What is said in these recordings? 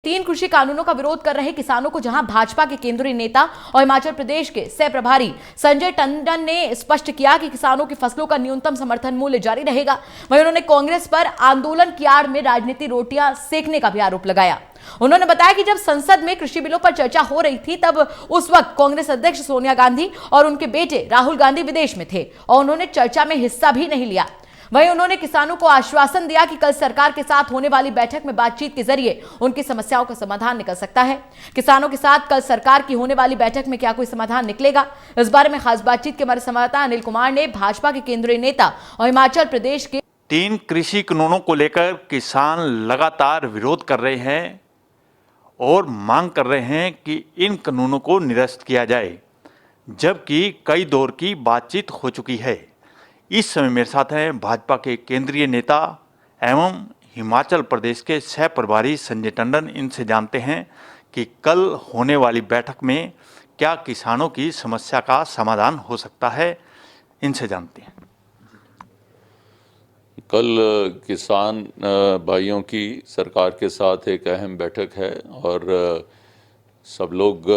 तीन कृषि कानूनों का विरोध कर रहे किसानों को जहां भाजपा के केंद्रीय नेता और हिमाचल प्रदेश के सह प्रभारी संजय टंडन ने स्पष्ट किया कि किसानों की फसलों का न्यूनतम समर्थन मूल्य जारी रहेगा, वहीं उन्होंने कांग्रेस पर आंदोलन की आड़ में राजनीति रोटियां सेकने का भी आरोप लगाया। उन्होंने बताया कि जब संसद में कृषि बिलों पर चर्चा हो रही थी तब उस वक्त कांग्रेस अध्यक्ष सोनिया गांधी और उनके बेटे राहुल गांधी विदेश में थे और उन्होंने चर्चा में हिस्सा भी नहीं लिया। वहीं उन्होंने किसानों को आश्वासन दिया कि कल सरकार के साथ होने वाली बैठक में बातचीत के जरिए उनकी समस्याओं का समाधान निकल सकता है। किसानों के साथ कल सरकार की होने वाली बैठक में क्या कोई समाधान निकलेगा, इस बारे में खास बातचीत के हमारे संवाददाता अनिल कुमार ने भाजपा के केंद्रीय नेता और हिमाचल प्रदेश के तीन कृषि कानूनों को लेकर किसान लगातार विरोध कर रहे हैं और मांग कर रहे हैं कि इन कानूनों को निरस्त किया जाए, जबकि कई दौर की बातचीत हो चुकी है। इस समय मेरे साथ हैं भाजपा के केंद्रीय नेता एवं हिमाचल प्रदेश के सह प्रभारी संजय टंडन। इनसे जानते हैं कि कल होने वाली बैठक में क्या किसानों की समस्या का समाधान हो सकता है। इनसे जानते हैं। कल किसान भाइयों की सरकार के साथ एक अहम बैठक है और सब लोग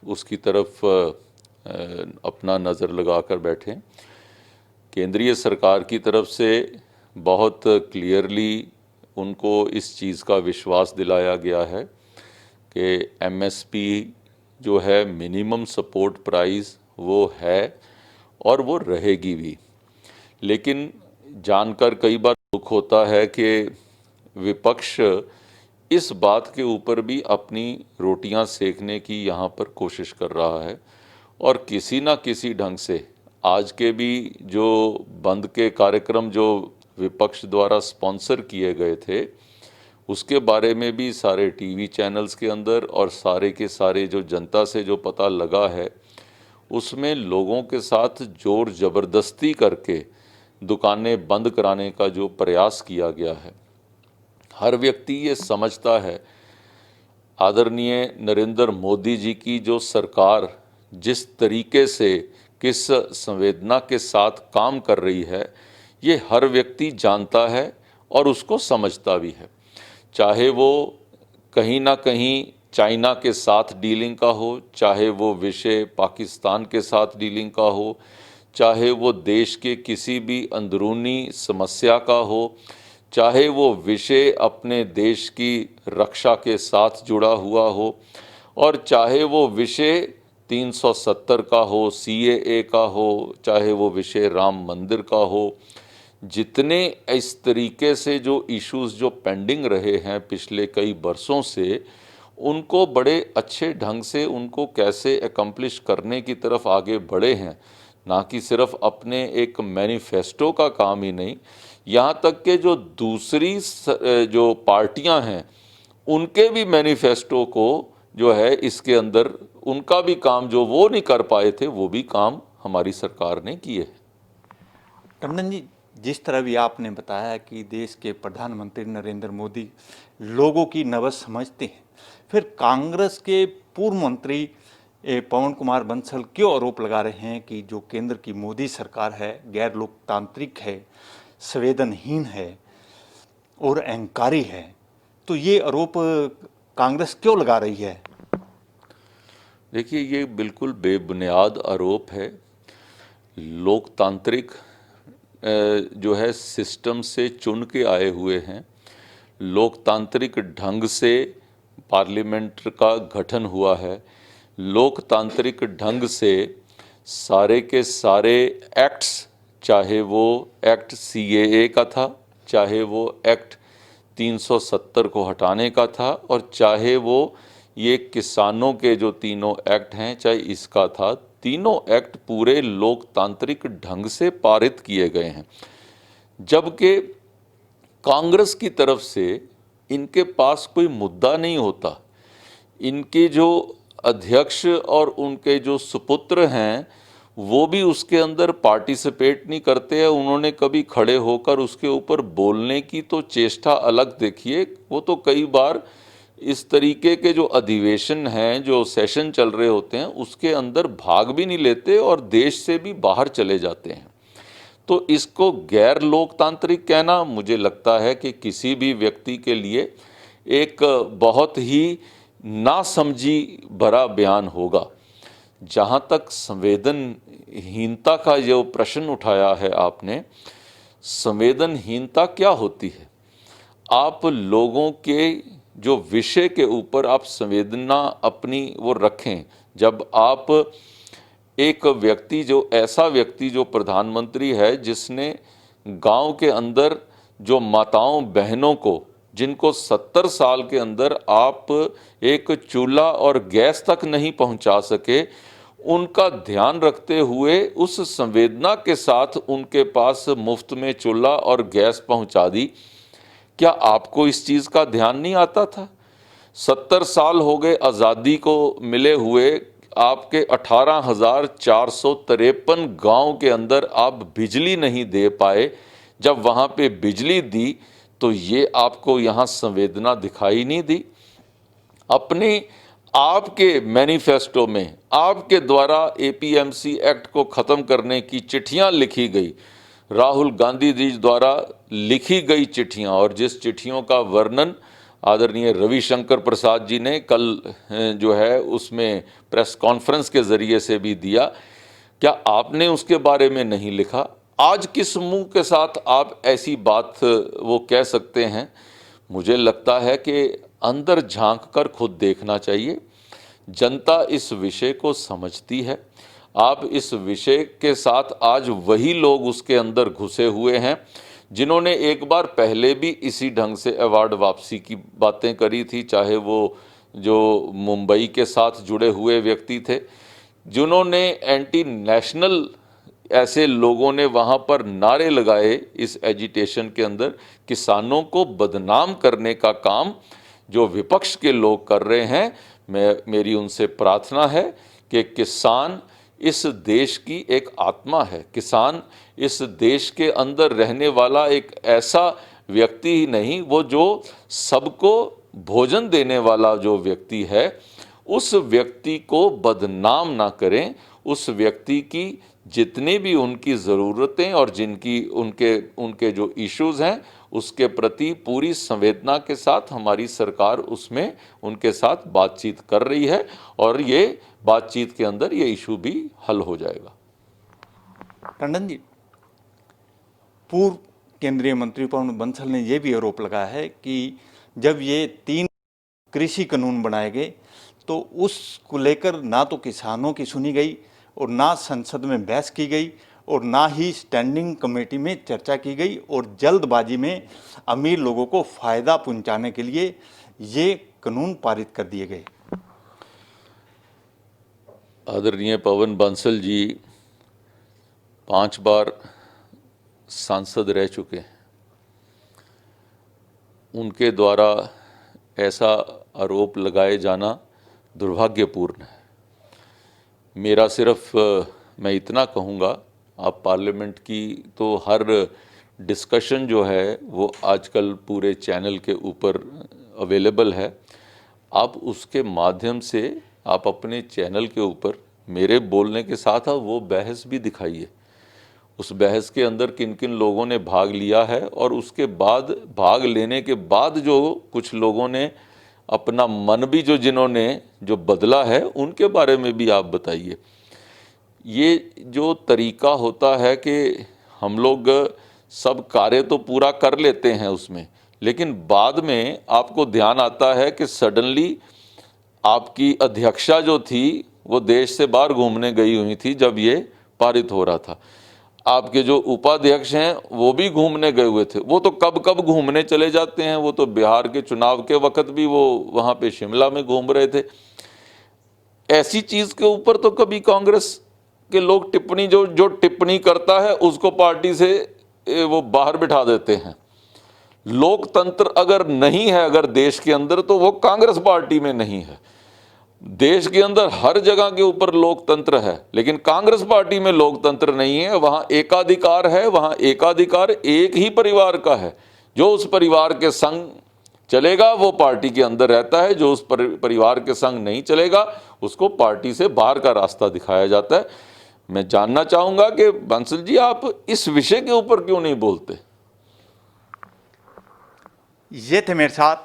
उसकी तरफ अपना नज़र लगाकर बैठे। केंद्रीय सरकार की तरफ से बहुत क्लियरली उनको इस चीज़ का विश्वास दिलाया गया है कि एमएसपी जो है मिनिमम सपोर्ट प्राइस वो है और वो रहेगी भी। लेकिन जानकर कई बार दुख होता है कि विपक्ष इस बात के ऊपर भी अपनी रोटियां सेकने की यहाँ पर कोशिश कर रहा है और किसी ना किसी ढंग से आज के भी जो बंद के कार्यक्रम जो विपक्ष द्वारा स्पॉन्सर किए गए थे उसके बारे में भी सारे टीवी चैनल्स के अंदर और सारे के सारे जो जनता से जो पता लगा है उसमें लोगों के साथ जोर ज़बरदस्ती करके दुकानें बंद कराने का जो प्रयास किया गया है। हर व्यक्ति ये समझता है आदरणीय नरेंद्र मोदी जी की जो सरकार जिस तरीके से किस संवेदना के साथ काम कर रही है ये हर व्यक्ति जानता है और उसको समझता भी है। चाहे वो कहीं ना कहीं चाइना के साथ डीलिंग का हो, चाहे वो विषय पाकिस्तान के साथ डीलिंग का हो, चाहे वो देश के किसी भी अंदरूनी समस्या का हो, चाहे वो विषय अपने देश की रक्षा के साथ जुड़ा हुआ हो और चाहे वो विषय 370 का हो, सीएए का हो, चाहे वो विषय राम मंदिर का हो। जितने इस तरीके से जो इश्यूज जो पेंडिंग रहे हैं पिछले कई बरसों से उनको बड़े अच्छे ढंग से उनको कैसे एकम्प्लिश करने की तरफ आगे बढ़े हैं, ना कि सिर्फ अपने एक मैनिफेस्टो का काम ही नहीं, यहाँ तक के जो दूसरी जो पार्टियाँ हैं उनके भी मैनिफेस्टो को जो है इसके अंदर उनका भी काम जो वो नहीं कर पाए थे वो भी काम हमारी सरकार ने किए हैं। टंडन जी, जिस तरह भी आपने बताया कि देश के प्रधानमंत्री नरेंद्र मोदी लोगों की नब्ज़ समझते हैं, फिर कांग्रेस के पूर्व मंत्री पवन कुमार बंसल क्यों आरोप लगा रहे हैं कि जो केंद्र की मोदी सरकार है गैर लोकतांत्रिक है, संवेदनहीन है और अहंकारी है? तो ये आरोप कांग्रेस क्यों लगा रही है? देखिए, ये बिल्कुल बेबुनियाद आरोप है। लोकतांत्रिक जो है सिस्टम से चुन के आए हुए हैं, लोकतांत्रिक ढंग से पार्लियामेंट का गठन हुआ है, लोकतांत्रिक ढंग से सारे के सारे एक्ट्स, चाहे वो एक्ट सीएए का था, चाहे वो एक्ट 370 को हटाने का था और चाहे वो ये किसानों के जो तीनों एक्ट हैं चाहे इसका था, तीनों एक्ट पूरे लोकतांत्रिक ढंग से पारित किए गए हैं। जबकि कांग्रेस की तरफ से इनके पास कोई मुद्दा नहीं होता। इनके जो अध्यक्ष और उनके जो सुपुत्र हैं वो भी उसके अंदर पार्टिसिपेट नहीं करते हैं। उन्होंने कभी खड़े होकर उसके ऊपर बोलने की तो चेष्टा अलग देखिए, वो तो कई बार इस तरीके के जो अधिवेशन हैं, जो सेशन चल रहे होते हैं उसके अंदर भाग भी नहीं लेते और देश से भी बाहर चले जाते हैं। तो इसको गैर लोकतांत्रिक कहना मुझे लगता है कि किसी भी व्यक्ति के लिए एक बहुत ही नासमझी भरा बयान होगा। जहाँ तक संवेदनहीनता का जो प्रश्न उठाया है आपने, संवेदनहीनता क्या होती है? आप लोगों के जो विषय के ऊपर आप संवेदना अपनी वो रखें। जब आप एक व्यक्ति जो ऐसा व्यक्ति जो प्रधानमंत्री है, जिसने गांव के अंदर जो माताओं बहनों को, जिनको 70 साल के अंदर आप एक चूल्हा और गैस तक नहीं पहुंचा सके, उनका ध्यान रखते हुए उस संवेदना के साथ उनके पास मुफ्त में चूल्हा और गैस पहुंचा दी। क्या आपको इस चीज़ का ध्यान नहीं आता था? 70 साल हो गए आज़ादी को मिले हुए, आपके 18,453 गांव के अंदर आप बिजली नहीं दे पाए। जब वहां पे बिजली दी तो ये आपको यहाँ संवेदना दिखाई नहीं दी। अपने आपके मैनिफेस्टो में आपके द्वारा एपीएमसी एक्ट को ख़त्म करने की चिट्ठियां लिखी गई, राहुल गांधी जी द्वारा लिखी गई चिट्ठियां, और जिस चिट्ठियों का वर्णन आदरणीय रविशंकर प्रसाद जी ने कल जो है उसमें प्रेस कॉन्फ्रेंस के ज़रिए से भी दिया, क्या आपने उसके बारे में नहीं लिखा? आज किस मुंह के साथ आप ऐसी बात वो कह सकते हैं? मुझे लगता है कि अंदर झांक कर खुद देखना चाहिए। जनता इस विषय को समझती है। आप इस विषय के साथ आज वही लोग उसके अंदर घुसे हुए हैं जिन्होंने एक बार पहले भी इसी ढंग से अवार्ड वापसी की बातें करी थी, चाहे वो जो मुंबई के साथ जुड़े हुए व्यक्ति थे, जिन्होंने एंटी नेशनल ऐसे लोगों ने वहाँ पर नारे लगाए इस एजिटेशन के अंदर। किसानों को बदनाम करने का काम जो विपक्ष के लोग कर रहे हैं, मेरी उनसे प्रार्थना है कि किसान इस देश की एक आत्मा है। किसान इस देश के अंदर रहने वाला एक ऐसा व्यक्ति ही नहीं, वो जो सबको भोजन देने वाला जो व्यक्ति है, उस व्यक्ति को बदनाम ना करें। उस व्यक्ति की जितनी भी उनकी ज़रूरतें और जिनकी उनके जो इश्यूज़ हैं, उसके प्रति पूरी संवेदना के साथ हमारी सरकार उसमें उनके साथ बातचीत कर रही है, और ये बातचीत के अंदर ये इशू भी हल हो जाएगा। टंडन जी, पूर्व केंद्रीय मंत्री पवन बंसल ने यह भी आरोप लगाया है कि जब ये 3 कृषि कानून बनाए गए तो उसको लेकर ना तो किसानों की सुनी गई और ना संसद में बहस की गई और ना ही स्टैंडिंग कमेटी में चर्चा की गई, और जल्दबाजी में अमीर लोगों को फ़ायदा पहुंचाने के लिए ये कानून पारित कर दिए गए। आदरणीय पवन बंसल जी 5 बार सांसद रह चुके हैं। उनके द्वारा ऐसा आरोप लगाए जाना दुर्भाग्यपूर्ण है। मेरा सिर्फ मैं इतना कहूँगा, आप पार्लियामेंट की तो हर डिस्कशन जो है वो आजकल पूरे चैनल के ऊपर अवेलेबल है। आप उसके माध्यम से आप अपने चैनल के ऊपर मेरे बोलने के साथ वो बहस भी दिखाइए। उस बहस के अंदर किन किन लोगों ने भाग लिया है, और उसके बाद भाग लेने के बाद जो कुछ लोगों ने अपना मन भी जिन्होंने जो बदला है, उनके बारे में भी आप बताइए। ये जो तरीका होता है कि हम लोग सब कार्य तो पूरा कर लेते हैं उसमें, लेकिन बाद में आपको ध्यान आता है कि सडनली आपकी अध्यक्षा जो थी वो देश से बाहर घूमने गई हुई थी जब ये पारित हो रहा था। आपके जो उपाध्यक्ष हैं वो भी घूमने गए हुए थे। वो तो कब कब घूमने चले जाते हैं, वो तो बिहार के चुनाव के वक्त भी वो वहाँ पे शिमला में घूम रहे थे। ऐसी चीज़ के ऊपर तो कभी कांग्रेस के लोग टिप्पणी जो टिप्पणी करता है उसको पार्टी से वो बाहर बिठा देते हैं। लोकतंत्र अगर नहीं है अगर देश के अंदर, तो वो कांग्रेस पार्टी में नहीं है। देश के अंदर हर जगह के ऊपर लोकतंत्र है, लेकिन कांग्रेस पार्टी में लोकतंत्र नहीं है। वहां एकाधिकार है, वहां एकाधिकार एक ही परिवार का है। जो उस परिवार के संग चलेगा वो पार्टी के अंदर रहता है, जो उस परिवार के संग नहीं चलेगा उसको पार्टी से बाहर का रास्ता दिखाया जाता है। मैं जानना चाहूंगा कि बंसल जी आप इस विषय के ऊपर क्यों नहीं बोलते? ये थे मेरे साथ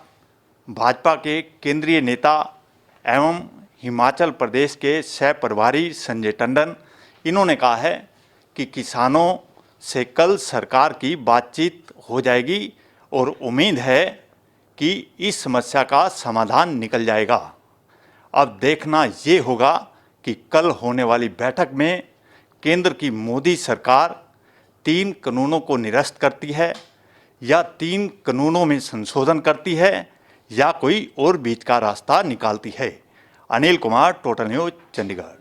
भाजपा के केंद्रीय नेता एवं हिमाचल प्रदेश के सह प्रभारी संजय टंडन, इन्होंने कहा है कि किसानों से कल सरकार की बातचीत हो जाएगी और उम्मीद है कि इस समस्या का समाधान निकल जाएगा। अब देखना ये होगा कि कल होने वाली बैठक में केंद्र की मोदी सरकार 3 कानूनों को निरस्त करती है या 3 कानूनों में संशोधन करती है या कोई और बीच का रास्ता निकालती है। Anil Kumar, total news, Chandigarh.